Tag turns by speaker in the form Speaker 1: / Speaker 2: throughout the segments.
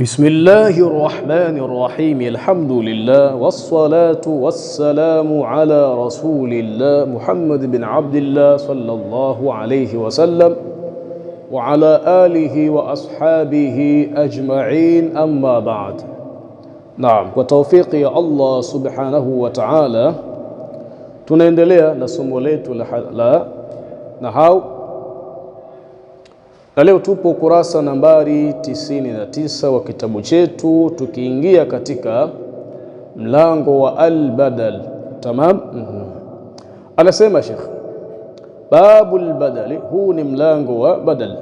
Speaker 1: بسم الله الرحمن الرحيم الحمد لله والصلاة والسلام على رسول الله محمد بن عبد الله صلى الله عليه وسلم وعلى آله وأصحابه أجمعين أما بعد. نعم، وتوفيق يا الله سبحانه وتعالى tunaendelea na somo letu la nahau, na leo tupo kurasa nambari 99 wa kitabu chetu, tukiingia katika mlango wa al-badal. Tamam. Anasema Sheikh, babu al-badali, huu ni mlango wa badal.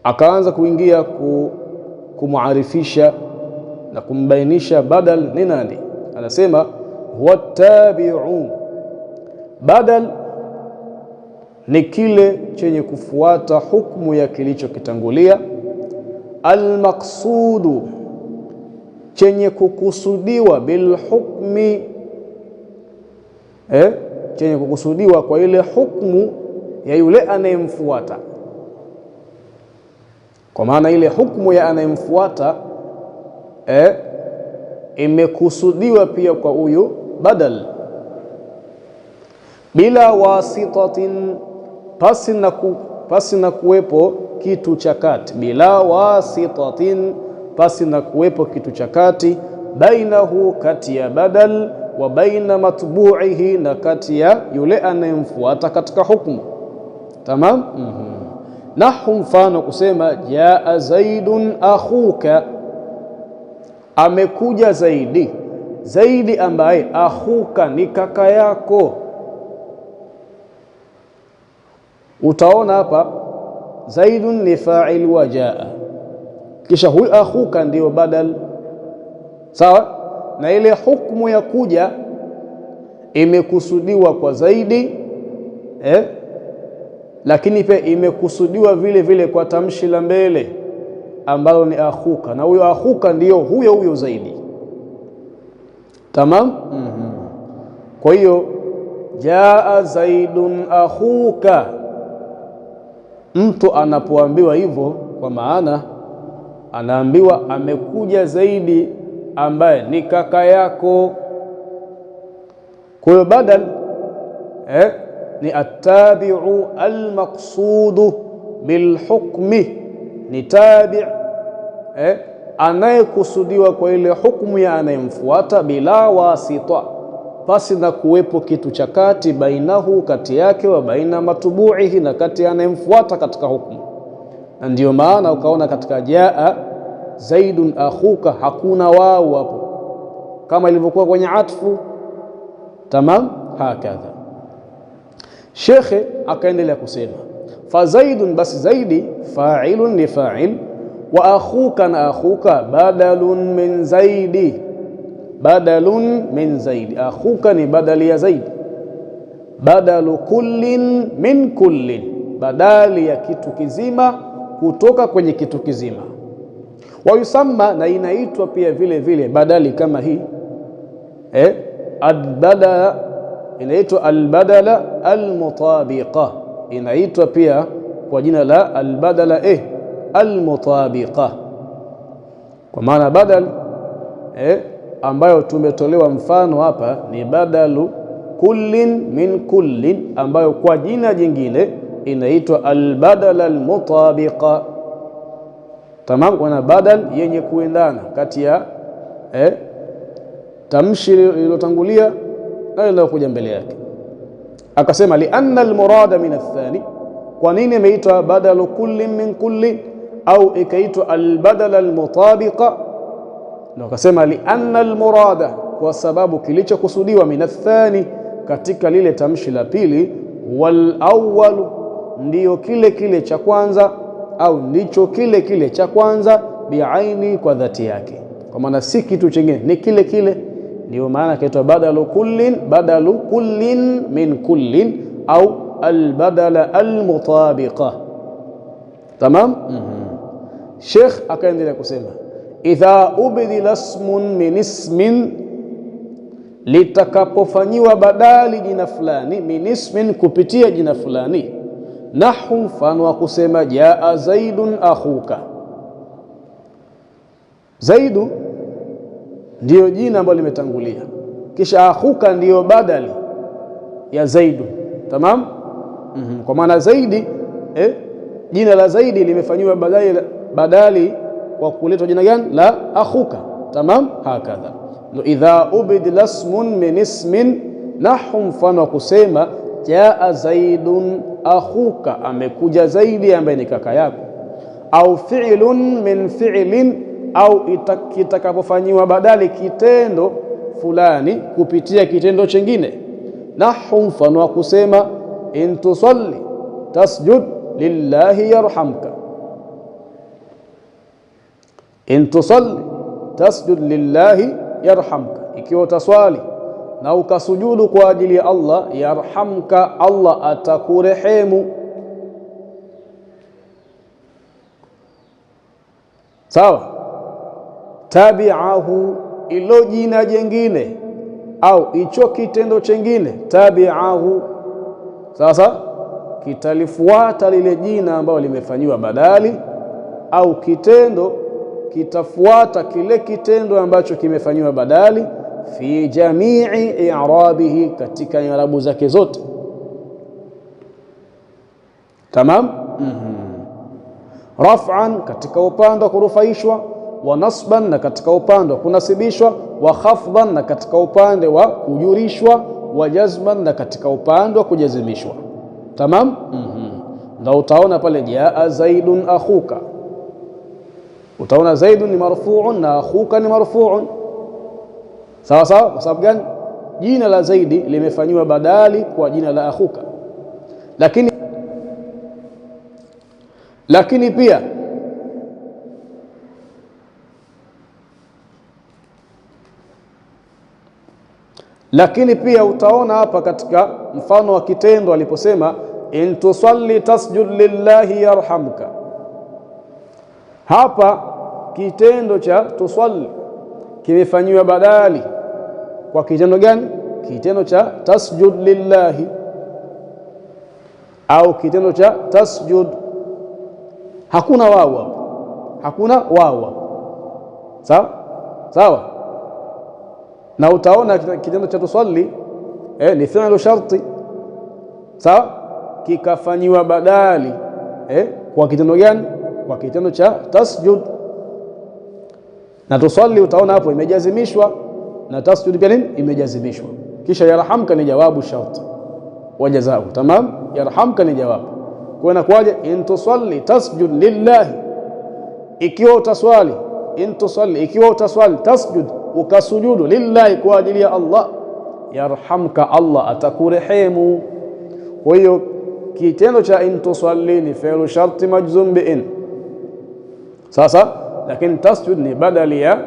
Speaker 1: Akaanza kuingia kumuarifisha na kumbainisha badal ni nani. Anasema huwa tabi'u, badal ni kile chenye kufuata hukumu ya kilichokitangulia. Almaqsudu, chenye kukusudiwa bil hukmi, chenye kukusudiwa kwa ile hukumu ya yule anayemfuata, kwa maana ile hukumu ya anayemfuata imekusudiwa pia kwa huyu badal, bila wasitatin, pasi na kuwepo kitu cha kati. Bila wasitatin, pasi na kuwepo kitu cha kati. Bainahu, kati ya badal, wa baina matbu'ihi, na kati ya yule anayemfuata katika hukumu. Tamam. Nahu, mfano kusema jaa zaidun akhuka, amekuja zaidi. Zaidi ambaye akhuka ni kaka yako. Utaona hapa zaidun ni fa'il wa jaa, kisha huyu akhuka ndio badal. Sawa, na ile hukumu ya kuja imekusudiwa kwa zaidi, lakini pia imekusudiwa vile vile kwa tamshi la mbele ambalo ni akhuka, na huyo akhuka ndio huyo zaidi. Tamam. Kwa hiyo jaa zaidun akhuka, mtu anapoambiwa hivyo, kwa maana anaambiwa amekuja zaidi ambaye ni kaka yako. Kwa hiyo badal ni attabi'u almaqsudu bilhukmi, ni tabi' anayekusudiwa kwa ile hukumu ya anayemfuata, bila wasita, pasi na kuwepo kitu cha kati, bainahu, kati yake, wa baina matbu'ihi, na kati ya anayemfuata katika hukumu. Na ndio maana ukaona katika jaa zaidun akhuka hakuna wao hapo, kama ilivyokuwa kwenye atfu. Tamam, hakadha. Shekhe akaendelea kusema fa zaidun, basi zaidi fa'ilun ni fa'il, wa akhuka, na akhuka badalun min zaidi, badalun min zaidi. Akhuka ni badali ya zaidi. Badalu kullin min kullin, badali ya kitu kizima kutoka kwenye kitu kizima. Wa yusamma, na inaitwa pia vile vile badali kama hii albadala, inaitwa albadala almutabiqa, inaitwa pia kwa jina la albadala almutabiqa, kwa maana badal ambayo tumetolewa mfano hapa ni badalu kullin min kullin, ambayo kwa jina jingine inaitwa albadala almutabiqa. Tamam, kuna badal yenye kuendana kati ya tamshi lililotangulia na linalokuja mbele yake. Akasema lianna almurada min athani, kwa nini imeitwa badalu kullin min kullin au ikaitwa albadala almutabiqa? Na akasema lianna almurada, kwa sababu kilichokusudiwa, min athani, katika lile tamshi la pili, wal awwal, ndio kile cha kwanza, au ndicho kile cha kwanza, biaini, kwa dhati yake, kwa maana si kitu chingine, ni kile. Ndio maana kaitwa badalu kullin min kullin au albadala almutabiqa. Tamam. Sheikh akaendelea kusema idha ubdila ismun min ismin, litakapofanyiwa badali jina fulani, min ismin, kupitia jina fulani. Nahu, mfano wa kusema jaa zaidun akhuka, Zaidu ndiyo jina ambalo limetangulia, kisha akhuka ndiyo badali ya Zaidu. Tamam. Kwa maana Zaidi jina la Zaidi limefanywa badali kwa kuletwa jina gani? La akhuka. Tamam. Hakadha idha ubidila ismun min ismin, nahu mfano kusema jaa Zaidun akhuka, amekuja Zaidi ambaye ni kaka yako, au fi'lun min fi'lin, au itakapofanywa badali kitendo fulani kupitia kitendo chengine. Nahu mfano kusema in tusalli tasjud lillahi yarhamka, in tusalli tasjud lillahi yarhamka, ikiwa utaswali na ukasujudu kwa ajili ya Allah, yarhamka, Allah atakurehemu. Sawa. Tabi'ahu, ilo jina jengine au icho kitendo chengine, tabi'ahu sasa kitalifuata lile jina ambalo limefanywa badali, au kitendo kitafuata kile kitendo ambacho kimefanywa badali, fi jamii i'rabihi, katika i'rabu zake zote. Tamam. Raf'an, katika upande wa kurufaishwa, wa nasban, na katika upande wa kunasibishwa, wa khafdan, na katika upande wa kujurishwa, wa jazman, na katika upande wa kujazimishwa. Tamam. Ndio utaona pale jaa Zaidun akhuka, utaona Zaidun ni marfu'un na akhuka ni marfu'un. Sawa sawa. Kwa sababu gani? Jina la Zaidi limefanywa badali kwa jina la akhuka. Lakini pia utaona hapa katika mfano wa kitendo aliposema in tusalli tasjud lillahi yarhamka. Hapa kitendo cha tusalli kimefanywa badali kwa kitendo gani? Kitendo cha tasjud lillahi, au kitendo cha tasjud. Hakuna wawa, hakuna wawa. Sawa sawa. Na utaona kitendo cha tusalli ni fi'lu sharti. Sawa, kikafanywa badali kwa kitendo gani? Kwa kitendo cha tasjud. Na tusalli utaona hapo imejazimishwa, na tasjud pia nini? Imejazimishwa. Kisha yarhamka ni jawabu sharti wa jazaa. Tamam. Yarhamka ni jawabu. Kwa inakuwaje? In tusalli tasjud lillahi, ikiwa utaswali, in tusalli, ikiwa utaswali, tasjud, ukasujudu, lillahi, kwa ajili ya Allah, yarhamka, Allah atakurehemu. Kwa hiyo kitendo cha in tusalli ni fi'lu sharti majzum bi in. Sasa lakini tasjud ni badali ya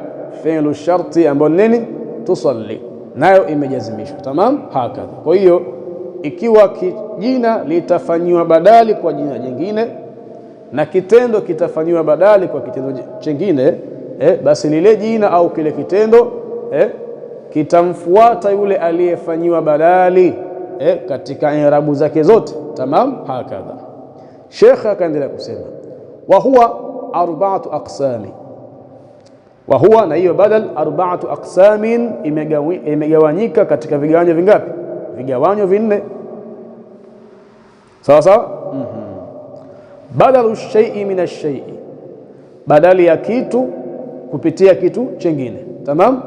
Speaker 1: fi'lu sharti ambayo nini? Tusalli, nayo imejazimishwa. Tamam. Hakadha. Kwa hiyo ikiwa jina litafanywa badali kwa jina jingine na kitendo kitafanywa badali kwa kitendo chingine, basi lile jina au kile kitendo kitamfuata yule aliyefanywa badali katika i'rabu zake zote. Tamam. Hakadha. Sheikh akaendelea kusema wa huwa arba'atu aqsami, wa huwa, na hiyo badal, arba'atu aqsamin, imegawanyika katika vigawanyo vingapi? Vigawanyo vinne. Sawa sawa. Badalu shay'i min ash-shay'i, badali ya kitu kupitia kitu chengine. Tamam.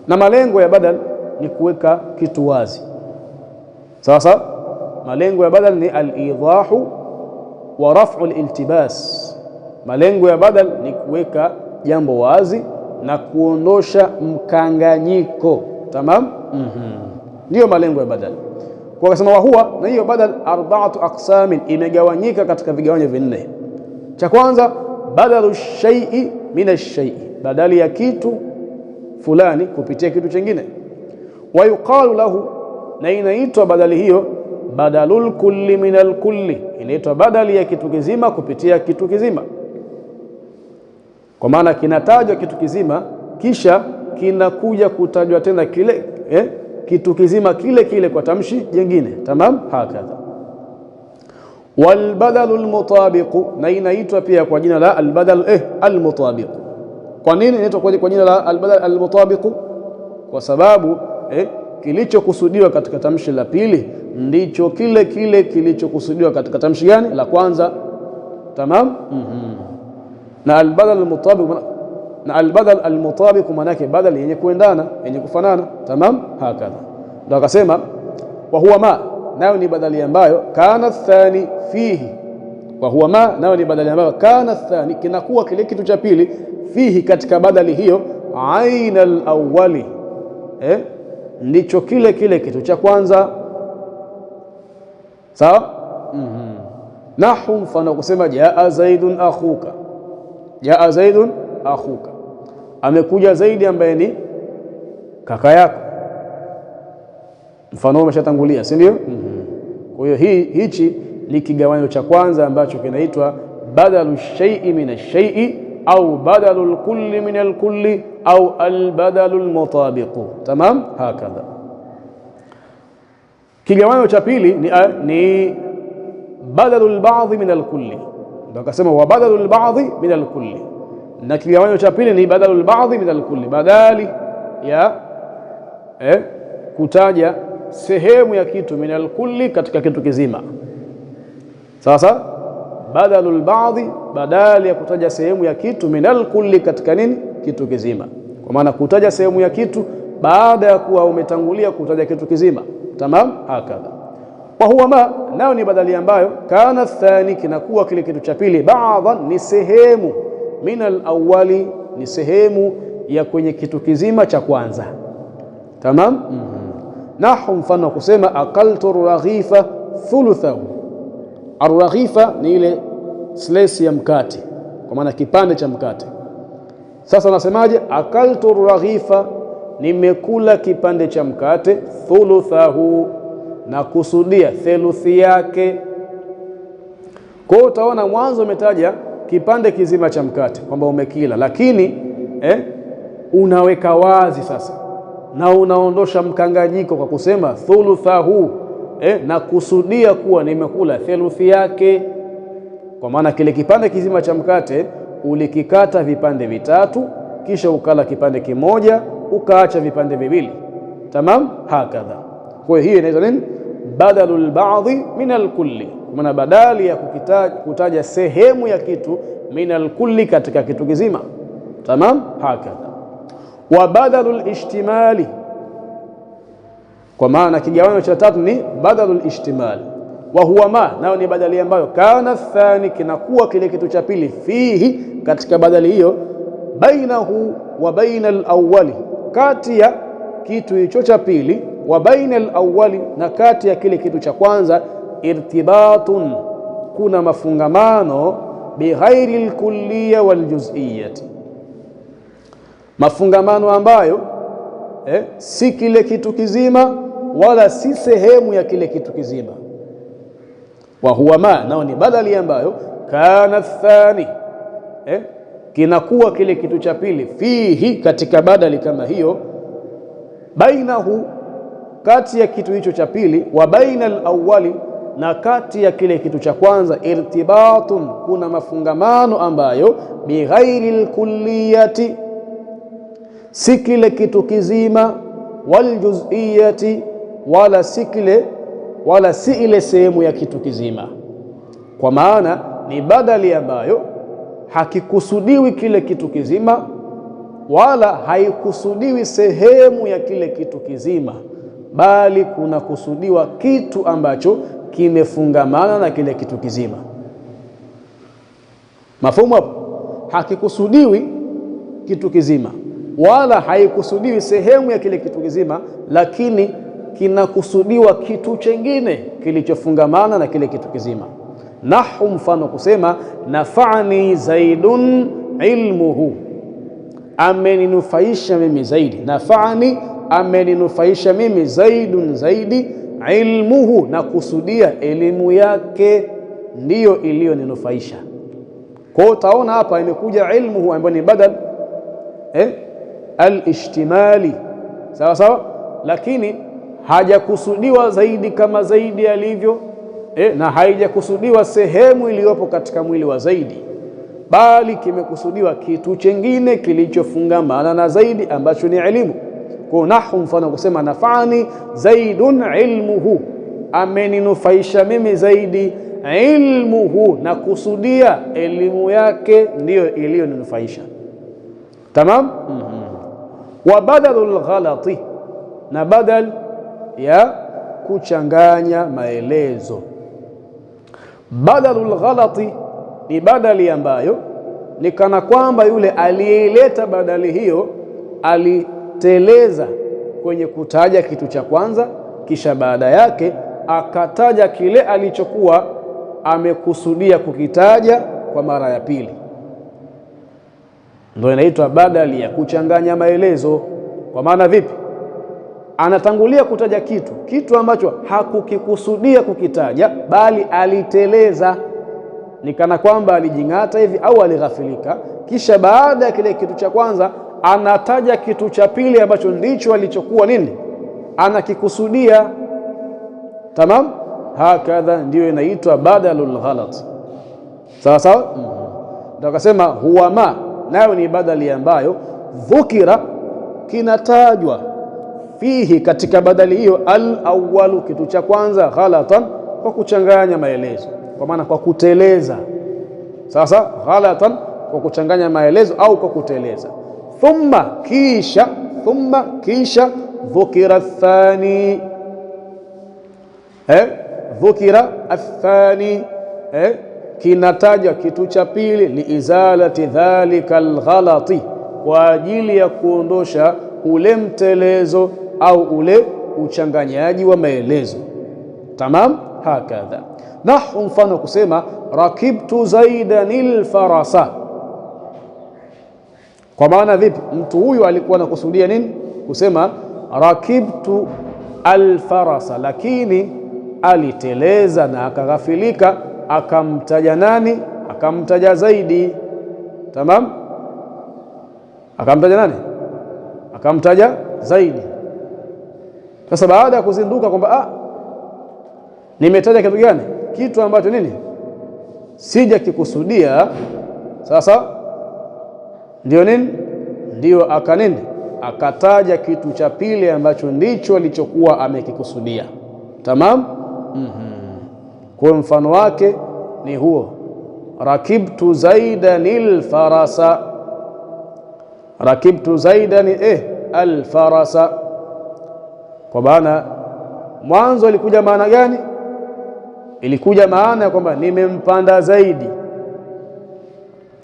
Speaker 1: Na malengo ya badal ni kuweka kitu wazi. Sawa sawa. Malengo ya badal ni al-idahu wa raf'u al-iltibas. Malengo ya badal ni kuweka jambo wazi na kuondosha mkanganyiko. Tamam. Ndiyo malengo ya badal. Kwa kusema wa huwa, na hiyo badal arba'atu aqsamin, imegawanyika katika vigawanyo vinne. Cha kwanza, badalu shay'i min ash-shay'i, badali ya kitu fulani kupitia kitu chingine. Wa yuqalu lahu, na inaitwa badali hiyo badalul kulli min al-kulli, inaitwa badali ya kitu kizima kupitia kitu kizima. Kwa maana kinatajwa kitu kizima kisha kinakuja kutajwa tena kile kitu kizima kile kile kwa tamshi jingine. Tamam. Hakadha. Wal badalul mutabiq, na inaitwa pia kwa jina la al badal al mutabiq. Kwa nini inaitwa kwa jina la albadal almutabiq? Kwa sababu kilichokusudiwa katika tamshi la pili ndicho kile kile kilichokusudiwa katika tamshi gani? La kwanza. Tamam. Na albadal almutabiq maana yake badal yenye kuendana, yenye kufanana. Tamam, hakadha. Ndio akasema wa huwa ma, nayo ni badali ambayo kana thani fihi. Wa huwa ma, nayo ni badali ambayo kana thani, kinakuwa kile kitu cha pili, fihi, katika badali hiyo, aina alawwali, ndicho kile kile kitu cha kwanza. Sawa. Nahu, mfano kusema jaa zaidun akhuka, jaa zaidun akhuka, amekuja Zaidi ambaye ni kaka yako. Mfano umeshatangulia, si ndio? Kwa hiyo hichi ni kigawanyo cha kwanza ambacho kinaitwa badalu shay'i min ash-shay'i au badalu al-kulli min al-kulli au al-badalu al-mutabiq. Tamam, hakadha. Kigawanyo cha pili ni badalu al-ba'd min al-kulli, ndio akasema wa badalu al-ba'd min al-kulli. Na kigawanyo cha pili ni badalu al-ba'd min al-kulli, badali ya kutaja sehemu ya kitu min al-kulli, katika kitu kizima. Sasa badalu al-ba'd, badali ya kutaja sehemu ya kitu min al-kulli, katika nini? Kitu kizima. Kwa maana kutaja sehemu ya kitu baada ya kuwa umetangulia kutaja kitu kizima. Tamam, hakadha. Wa huwa ma, nao ni badali ambayo kana thani, kinakuwa kile kitu cha pili, ba'dhan, ni sehemu, min al-awwali, ni sehemu ya kwenye kitu kizima cha kwanza. Tamam. Nahu, mfano kusema akaltu raghifa thuluthahu. Ar-raghifa ni ile slice ya mkate, kwa maana kipande cha mkate. Sasa unasemaje? Akaltu raghifa, nimekula kipande cha mkate, thuluthahu, na kusudia theluthi yake. Kwa hiyo utaona mwanzo umetaja kipande kizima cha mkate kwamba umekila, lakini unaweka wazi sasa na unaondosha mkanganyiko kwa kusema thuluthahu, na kusudia kuwa nimekula theluthi yake. Kwa maana kile kipande kizima cha mkate ulikikata vipande vitatu, kisha ukala kipande kimoja, ukaacha vipande viwili. Tamam, hakadha. Kwa hiyo inaitwa nini? Badalul ba'dhi min al-kulli, kwa maana badali ya kutaja sehemu ya kitu min al-kulli, katika kitu kizima. Tamam, hakadha. Wa badalul ishtimali, kwa maana kigawanyo cha tatu ni badalul ishtimali. Wa huwa ma, nao ni badali ambayo kana thani, kinakuwa kile kitu cha pili, fihi, katika badali hiyo, bainahu wa baina al-awwali, kati ya kitu hicho cha pili, wa baina al-awwali, na kati ya kile kitu cha kwanza, irtibatun, kuna mafungamano, bighairi al-kulliyya wal juz'iyyati, mafungamano ambayo si kile kitu kizima wala si sehemu ya kile kitu kizima. Wa huwa ma, nao ni badali ambayo kana thani, kinakuwa kile kitu cha pili, fihi, katika badali kama hiyo, bainahu, kati ya kitu hicho cha pili, wa baina al-awwali, na kati ya kile kitu cha kwanza, irtibatun, kuna mafungamano ambayo bighairi al-kulliyati, si kile kitu kizima, wal juz'iyati, wala si ile sehemu ya kitu kizima. Kwa maana ni badali ambayo hakikusudiwi kile kitu kizima wala haikusudiwi sehemu ya kile kitu kizima, bali kuna kusudiwa kitu ambacho kimefungamana na kile kitu kizima. Mafumu hapo? Hakikusudiwi kitu kizima wala haikusudiwi sehemu ya kile kitu kizima, lakini kinakusudiwa kitu chengine kilichofungamana na kile kitu kizima. Nahu, mfano kusema nafa'ani zaidun ilmuhu, ameninufaisha mimi Zaidi. Nafa'ani, ameninufaisha mimi Zaidun, Zaidi, ilmuhu, na kusudia elimu yake ndiyo iliyoninufaisha. Kwa hiyo utaona hapa imekuja ilmuhu ambayo ni badal al-ishtimali, sawa sawa, lakini hajakusudiwa Zaidi kama Zaidi alivyo, na haijakusudiwa sehemu iliyopo katika mwili wa Zaidi, bali kimekusudiwa kitu chengine kilichofungamana na zaidi ambacho ni elimu. Kwa nahu mfano kusema nafani zaidun ilmuhu, ameninufaisha mimi zaidi ilmuhu, na kusudia elimu yake ndiyo iliyoninufaisha. Tamam. Wa badalul ghalati, na badal ya kuchanganya maelezo. Badalul ghalati ni badali ambayo ni kana kwamba yule aliyeleta badali hiyo aliteleza kwenye kutaja kitu cha kwanza, kisha baada yake akataja kile alichokuwa amekusudia kukitaja kwa mara ya pili. Ndio inaitwa badali ya kuchanganya maelezo. Kwa maana vipi? Anatangulia kutaja kitu ambacho hakukikusudia kukitaja, bali aliteleza, ni kana kwamba alijing'ata hivi au alighafilika. Kisha baada ya kile kitu cha kwanza anataja kitu cha pili ambacho ndicho alichokuwa nini anakikusudia. Tamam. Hakadha ndio inaitwa badalul ghalat. Sawa sawa. Ndio akasema huwa ma, nayo ni badali ambayo dhukira, kinatajwa, fihi, katika badali hiyo, al-awwalu, kitu cha kwanza, ghalatan, kwa kuchanganya maelezo, kwa maana kwa kuteleza. Sasa ghalatan, kwa kuchanganya maelezo au kwa kuteleza. Thumma, kisha dhukira athani, dhukira athani, kinataja kitu cha pili, liizalati dhalika alghalati, kwa ajili ya kuondosha ule mtelezo au ule uchanganyaji wa maelezo. Tamam. Hakadha nahu mfano kusema rakibtu zaidanil farasa. Kwa maana vipi? Mtu huyu alikuwa anakusudia nini? Kusema rakibtu alfarasa, lakini aliteleza na akaghafilika, akamtaja nani? Akamtaja Zaidi. Tamam. Akamtaja nani? Akamtaja Zaidi. Sasa baada ya kuzinduka kwamba nimetaja kitu gani? Kitu ambacho nini sija kikusudia. Sasa ndio nini? Ndio akanini, akataja kitu cha pili ambacho ndicho alichokuwa amekikusudia. Tamam. Kwa mfano wake ni huo, rakibtu zaidanil farasa. Rakibtu zaidani alfarasa. Kwa maana mwanzo ilikuja maana gani? Ilikuja maana ya kwamba nimempanda Zaidi.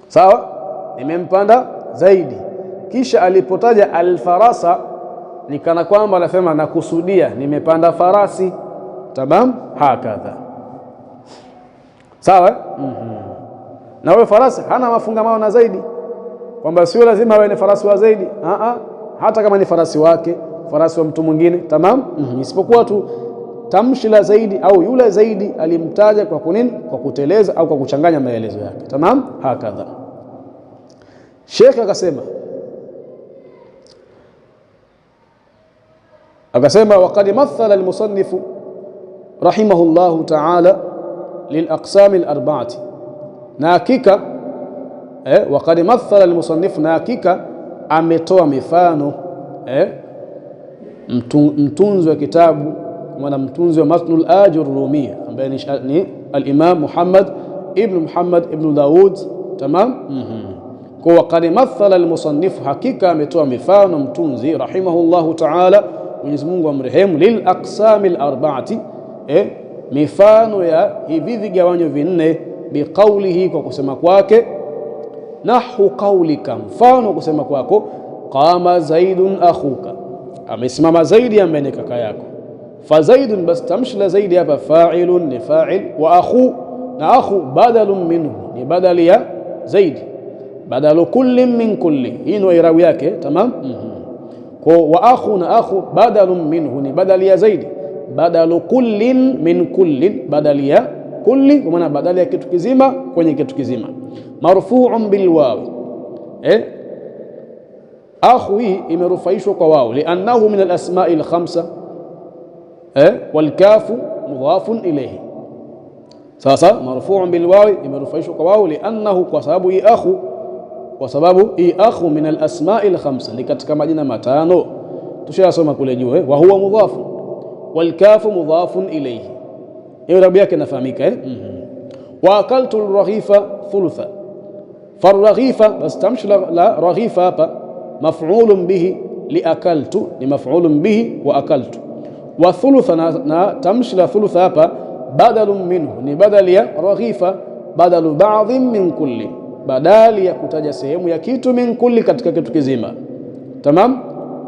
Speaker 1: Sawa, nimempanda Zaidi. Kisha alipotaja alfarasa, nikana kwamba anasema nakusudia nimepanda farasi. Tamam. Hakadha. Sawa. Na wewe farasi hana mafungamano na Zaidi, kwamba sio lazima awe ni farasi wa Zaidi. Hata kama ni farasi wake, farasi wa mtu mwingine. Tamam. Isipokuwa tu tamshi la Zaidi au yule Zaidi alimtaja kwa kunini? Kwa kuteleza au kwa kuchanganya maelezo yake. Tamam. Hakadha. Sheikh akasema waqad mathala almusannifu rahimahullahu ta'ala lilaqsam alarba'ati, na hakika waqad mathala almusannifu, na hakika ametoa mifano mtunzi wa kitabu, maana mtunzi wa matnul ajurrumiyya ambaye ni al-Imam Muhammad ibn Daud. Tamam. Kwa waqad mathala almusannifu, hakika ametoa mifano mtunzi rahimahullahu ta'ala, Mwenyezi Mungu amrehemu, lil aqsamil arba'ati, mifano ya hivi vigawanyo vinne, biqaulihi, kwa kusema kwake, nahu qaulika, mfano kusema kwako, qama zaidun akhuka, amesimama Zaidi ambaye ni kaka yako. Fa zaidun, bas tamshi la Zaidi hapa fa'ilun, ni fa'il, wa akhu, na akhu badalun minhu, ni badali ya Zaidi, badalu kullin min kulli, hii ndio irabu yake. Tamam. Kwa wa akhu, na akhu badalun minhu, ni badali ya Zaidi, badalu kullin min kullin, badali ya kulli, kwa maana badali ya kitu kizima kwenye kitu kizima. Marfu'un bil waw, akhu hii imerufaishwa kwa waw, li'annahu min al-asma'i al-khamsa, wal kafu mudhafun ilayhi, Sasa marfu'un bil wawi imerufaishwa kwa wawu li'annahu, kwa sababu akhu min al asma'il khamsa, ni katika majina matano tushayasoma kule juu. Wa huwa mudhafu wal kafu mudhafun ilayhi, hiyo rabu yake inafahamika. Wa akaltu al raghifa thulutha, faraghifa bas tamshi la raghifa hapa maf'ulun bihi, li akaltu ni maf'ulun bihi wa akaltu. Wa thulutha na tamshi la thulutha hapa badalun minhu, ni badali ya raghifa, badalu ba'dhin min kulli, badali ya kutaja sehemu ya kitu, min kulli katika kitu kizima. Tamam.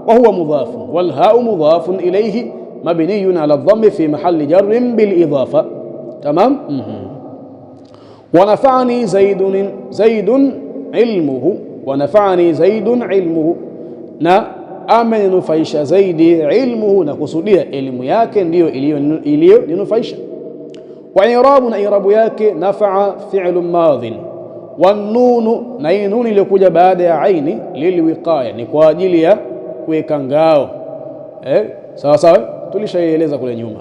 Speaker 1: Wa huwa mudhafun wal ha'u mudhafun ilayhi mabniyun ala dhammi fi mahalli jarrin bil idafa. Tamam. Wa nafa'ani zaidun ilmuhu, wa nafa'ani zaidun ilmuhu, na amenufaisha zaidi ilmuhu, na kusudia elimu yake ndiyo iliyoninufaisha. Wa i'rabu, na i'rabu yake nafa'a fi'lun madhin, wa nunu, na hii nuni iliyokuja baada ya aini lilwiqaya, ni kwa ajili ya kuweka ngao. Sawa sawa, tulishaieleza kule nyuma.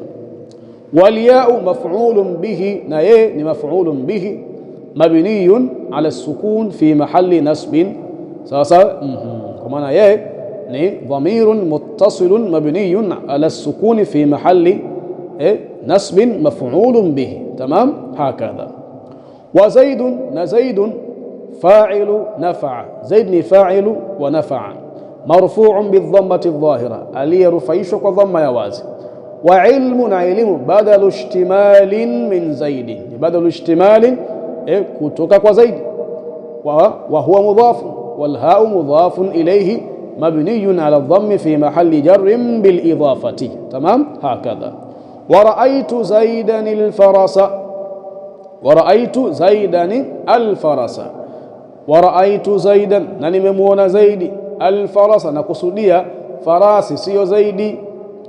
Speaker 1: Wal ya'u maf'ulun bihi, na yeye ni maf'ulun bihi mabniyun ala sukun fi mahalli nasbin. Sawa sawa, kwa maana yeye ni dhamirun muttasilun mabniyun ala sukuni fi mahalli nasbin maf'ulun bihi. Tamam, hakadha. Wa zaidun, na zaidun fa'ilu nafa'a, zaid ni fa'ilu wa nafa'a, marfu'un bidhammati adh-dhahira, aliyerufaishwa kwa dhamma ya wazi. Wa ilmu, na ilmu badalu ishtimalin min zaidin, ni badalu ishtimalin kutoka kwa zaidi. Wa huwa mudhafun wal ha'u mudhafun ilayhi mabniyun ala dhammi fi mahalli jarrin bil idafati. Tamam, hakadha. Wa ra'aytu zaidan al farasa, wa ra'aytu zaidan al farasa, wa ra'aytu zaidan, na nimemuona zaidi, al farasa, na kusudia farasi sio zaidi.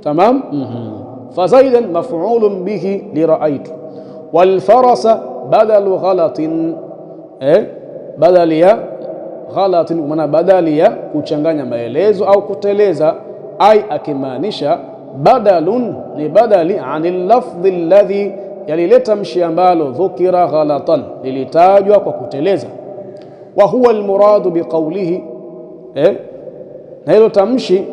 Speaker 1: Tamam. Fa zaidan maf'ulun bihi li ra'aytu, wal farasa badalu ghalatin, badali ya ghalatin, maana badali ya kuchanganya maelezo au kuteleza, ai akimaanisha badalun ni badali anil lafdhi alladhi, yalileta mshi ambalo dhukira ghalatan, lilitajwa kwa kuteleza. Wa huwa almuradu biqawlihi, na hilo tamshi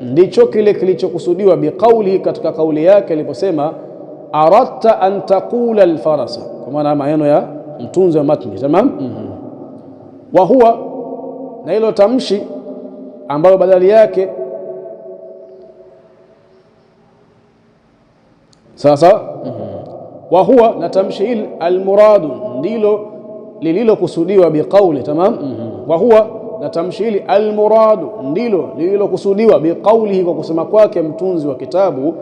Speaker 1: ndicho kile kilichokusudiwa biqawlihi, katika kauli yake aliposema aradta an taqula alfarasa, kwa maana maneno ya mtunzi wa matni. Tamam. Wa huwa, na hilo tamshi ambalo badali yake sasa. Wa huwa, na tamshi hili almuradu ndilo lililokusudiwa biqauli. Tamam. Wa huwa, na tamshi hili almuradu ndilo lililokusudiwa biqaulihi, kwa kusema kwake mtunzi wa kitabu,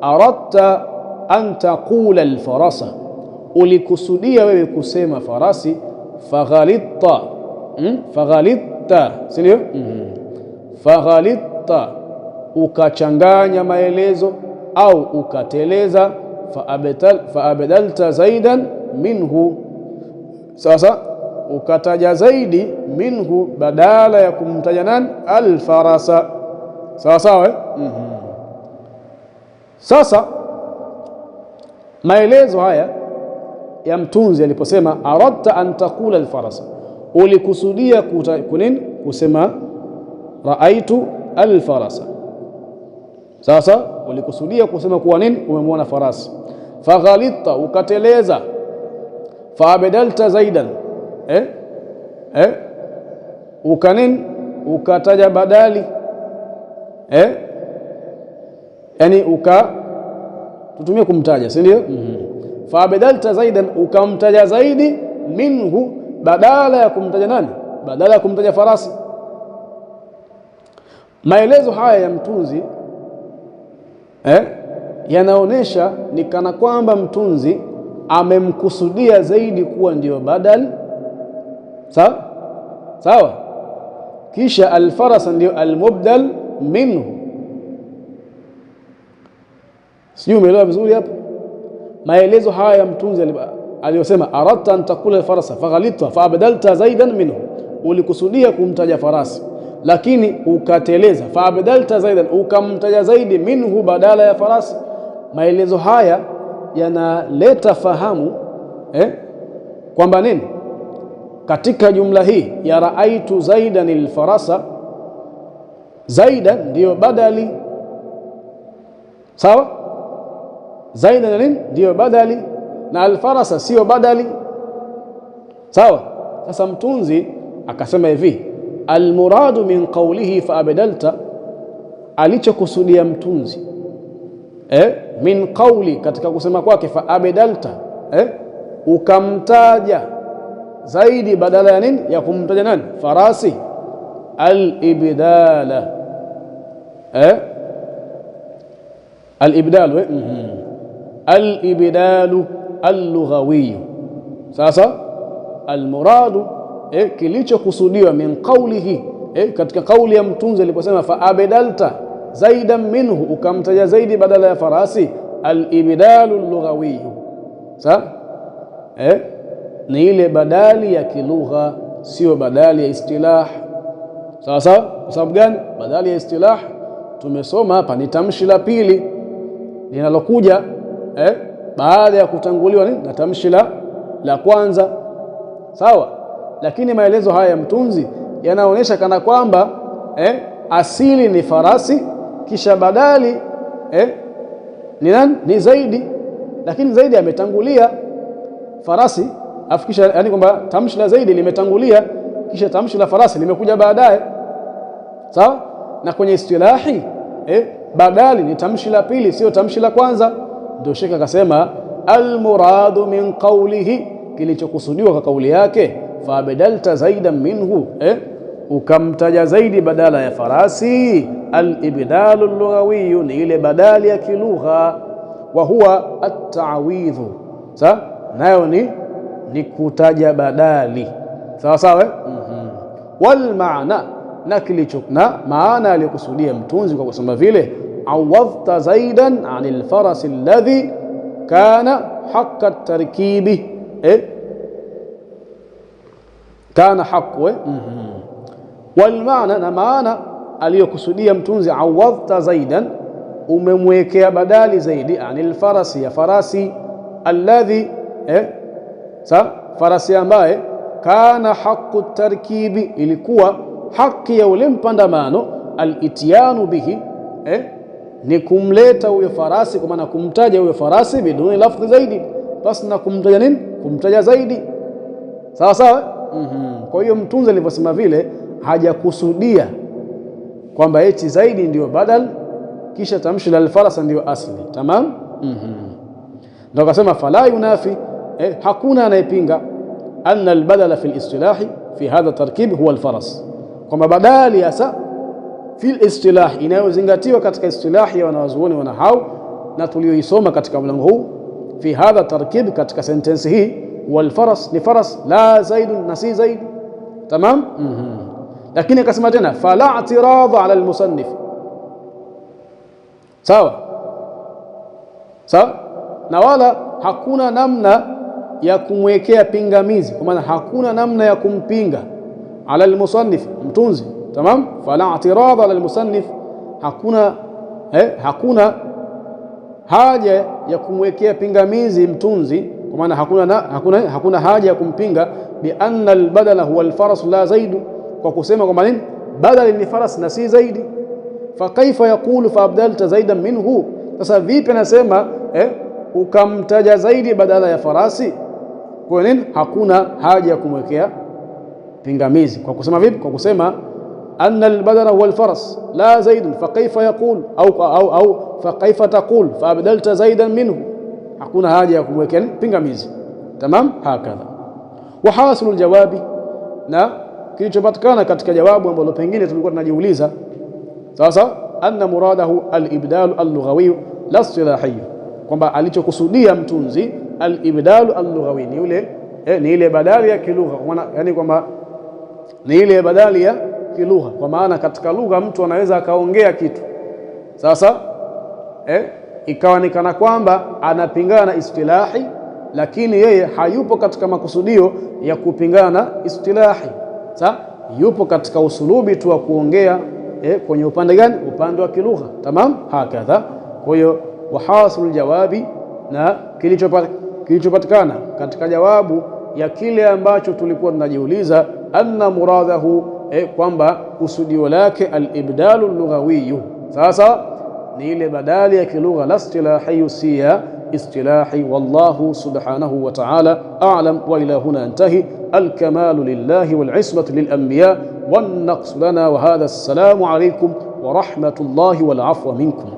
Speaker 1: aradta an taqula alfarasa, ulikusudia wewe kusema farasi. Faghalitta, faghalitta, si ndio? Faghalitta, ukachanganya maelezo au ukateleza. Faabdalta zaidan minhu, sasa ukataja zaidi minhu, badala ya kumtaja nani? Alfarasa. Sawa sawa. Sasa maelezo haya ya mtunzi aliposema aradta an taqula alfarasa, ulikusudia kunini? Kusema raaitu alfarasa. Sasa ulikusudia kusema kuwa nini? Umemwona farasi. Faghalitta, ukateleza. Faabdalta zaidan, ukanini? Ukataja badali, yani tutumie kumtaja, si ndio? Faabdalta zaidan, ukamtaja zaidi, minhu, badala ya kumtaja nani? Badala ya kumtaja farasi. Maelezo haya ya mtunzi yanaonesha ni kana kwamba mtunzi amemkusudia zaidi kuwa ndio badal. Sawa sawa, kisha alfarasa ndio almubdal minhu. Sio, umeelewa vizuri hapo? Maelezo haya ya mtunzi aliyosema aradta an taqula alfarasa faghalita faabdalta zaidan minhu, ulikusudia kumtaja farasi lakini ukateleza. Faabdalta zaidan, ukamtaja zaidi, minhu, badala ya farasi. Maelezo haya yanaleta fahamu kwamba nini katika jumla hii ya raaitu zaidan alfarasa, zaidan ndiyo badali, sawa? Zaidan nini ndiyo badali na alfarasa sio badali, sawa? Sasa mtunzi akasema hivi, almuradu min qawlihi fa abdalta, alichokusudia mtunzi min qawli, katika kusema kwake fa abdalta, ukamtaja zaidi badala ya nini, ya kumtaja nani, farasi, al-ibdala, al-ibdalu al-ibdalu al-lughawi. Sasa almuradu kilichokusudiwa min qawlihi, katika kauli ya mtunzi aliposema fa abdalta zaidan minhu, ukamtaja zaidi badala ya farasi, al-ibdalu al-lughawi. Sawa, ni ile badali ya kilugha, sio badali ya istilah. Sawa sawa. Kwa sababu gani? Badali ya istilah tumesoma hapa ni tamshi la pili linalokuja baada ya kutanguliwa na tamshi la kwanza, sawa. Lakini maelezo haya ya mtunzi yanaonyesha kana kwamba asili ni farasi, kisha badali ni nani? Ni zaidi, lakini zaidi ametangulia farasi, afikisha, yani kwamba tamshi la zaidi limetangulia kisha tamshi la farasi limekuja baadaye, sawa. Na kwenye istilahi badali ni tamshi la pili, sio tamshi la kwanza. Ndio Sheikh akasema almuradu min qawlihi, kilichokusudiwa kwa kauli yake fa badalta zaidan minhu, ukamtaja zaidi badala ya farasi, al-ibdalu al-lughawi, ni ile badali ya kilugha, wa huwa at-ta'widhu, sawa, nayo ni kutaja badali, sawa sawa. Wal maana, na kilicho na maana aliyokusudia mtunzi kwa kusema vile awadhta zaidan anil farasi alladhi kana haqqa at-tarkibi, kana haqqu. Wal maana, na maana aliyokusudia mtunzi awadhta zaidan, umemwekea badali zaidi anil farasi, ya farasi, alladhi farasi ambaye kana haqqu tarkibi, ilikuwa haki ya ule mpandamano, al-ityanu bihi, ni kumleta huyo farasi, kwa maana kumtaja huyo farasi biduni lafdhi zaidi, basi na kumtaja nini, kumtaja zaidi, sawa sawa. Kwa hiyo mtunzi alivyosema vile hajakusudia kwamba eti zaidi ndio badal kisha tamshi la al-farasa ndio asli, tamam. Ndio akasema fala yunafi, hakuna anayepinga anna al-badala fi al-istilahi fi hadha tarkib huwa al-faras, kwamba badali hasa fi al-istilah inayozingatiwa katika istilahi ya wanawazuoni wa nahau na tulioisoma katika mlango huu, fi hadha tarkib, katika sentensi hii, wal faras ni faras, la zaid na si zaid, tamam. Lakini akasema tena fala i'tiradha ala al-musannif, sawa sawa, na wala hakuna namna ya kumwekea pingamizi, kwa maana hakuna namna ya kumpinga ala al-musannif, mtunzi, tamam. Fala i'tiradha ala al-musannif, hakuna haja ya kumwekea pingamizi mtunzi, kwa maana hakuna haja ya kumpinga bi anna al-badala huwa al-faras la zaid, kwa kusema kwamba nini, badali ni faras na si zaidi. Fa kaifa yaqulu fa abdalta zaidan minhu, sasa vipi anasema ukamtaja zaidi badala ya farasi? Kwa nini? Hakuna haja ya kumwekea pingamizi. Kwa kusema vipi? Kwa kusema anna al-badala huwa al-faras la zaid, fa kaifa yaqul au fa kaifa taqul fa abdalta zaidan minhu, hakuna haja ya kumwekea pingamizi, tamam. Hakadha wa hasilul jawabi, na kilichopatikana katika jawabu ambalo pengine tulikuwa tunajiuliza, sasa anna muradahu al-ibdalu al-lughawi la istilahi, kwamba alichokusudia mtunzi al-ibdalu al-lughawi ni ile badali ya kilugha, yani kwamba ni ile badali ya kilugha, kwa maana katika lugha mtu anaweza akaongea kitu sasa ikawa ni kana kwamba anapingana na istilahi, lakini yeye hayupo katika makusudio ya kupingana na istilahi, sawa, yupo katika usulubi tu wa kuongea kwenye upande gani? Upande wa kilugha, tamam. Hakadha. Kwa hiyo wahasul jawabi, na kilichopatikana katika jawabu ya kile ambacho tulikuwa tunajiuliza, anna muradahu, kwamba kusudio lake al-ibdalu lughawiyu, sasa ni ile badali ya kilugha, la istilahi, si ya istilahi. Wallahu subhanahu wa ta'ala a'lam. Wa ila huna antahi. Al-kamalu lillahi wal ismatu lil anbiya wan naqsu lana wa hadha. Assalamu alaykum wa rahmatullahi wal afwa minkum.